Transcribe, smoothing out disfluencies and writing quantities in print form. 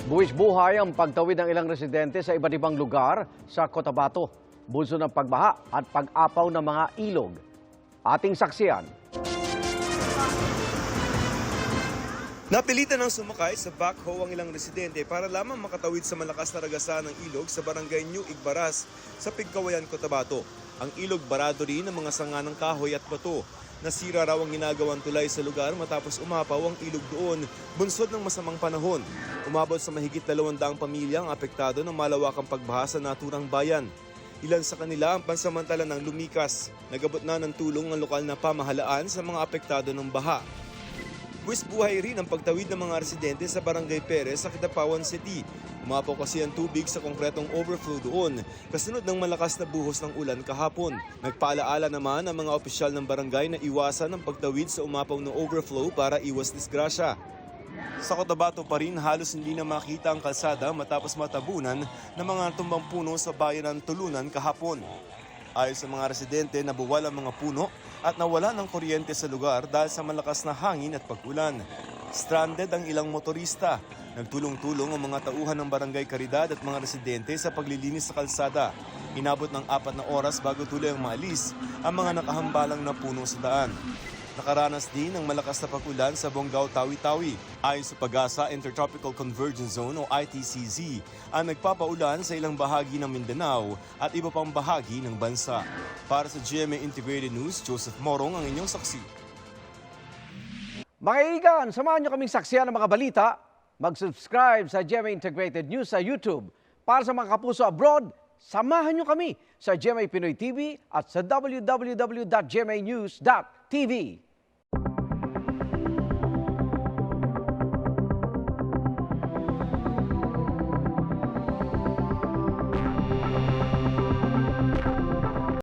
Buwis buhay ang pagtawid ng ilang residente sa iba't ibang lugar sa Cotabato, bunso ng pagbaha at pag-apaw ng mga ilog. Ating saksiyan. Napilitan ng sumakay sa backhoe ang ilang residente para lamang makatawid sa malakas na ragasan ng ilog sa barangay New Igbaras sa Pigkawayan, Cotabato. Ang ilog barado rin ng mga sanga ng kahoy at bato. Nasira raw ang ginagawang tulay sa lugar matapos umapaw ang ilog doon, bunsod ng masamang panahon. Umabot sa mahigit 200 pamilya ang apektado ng malawakang pagbaha sa naturang bayan. Ilan sa kanila ang pansamantala ng lumikas. Nagabot na ng tulong ang lokal na pamahalaan sa mga apektado ng baha. Buwis buhay rin ang pagtawid ng mga residente sa Barangay Perez sa Kidapawan City. Umapaw kasi ang tubig sa konkretong overflow doon, kasunod ng malakas na buhos ng ulan kahapon. Nagpaalaala naman ang mga opisyal ng barangay na iwasan ang pagtawid sa umapaw na overflow para iwas disgrasya. Sa Cotabato pa rin halos hindi na makita ang kalsada matapos matabunan ng mga tumbang puno sa bayan ng Tulunan kahapon. Ayon sa mga residente, nabuwal ang mga puno at nawala ng kuryente sa lugar dahil sa malakas na hangin at pag-ulan. Stranded ang ilang motorista. Nagtulong-tulong ang mga tauhan ng Barangay Caridad at mga residente sa paglilinis sa kalsada. Inabot ng 4 na oras bago tuloy ang maalis ang mga nakahambalang na puno sa daan. Nakaranas din ng malakas na pag-ulan sa Bonggao, Tawi-Tawi. Ayon sa Pag-asa Intertropical Convergence Zone o ITCZ, ang nagpapaulan sa ilang bahagi ng Mindanao at iba pang bahagi ng bansa. Para sa GMA Integrated News, Joseph Morong ang inyong saksi. Mga kaibigan, samahan niyo kaming saksiyan ng mga balita. Mag-subscribe sa GMA Integrated News sa YouTube. Para sa mga kapuso abroad, samahan niyo kami sa GMA Pinoy TV at sa www.gmanews.tv.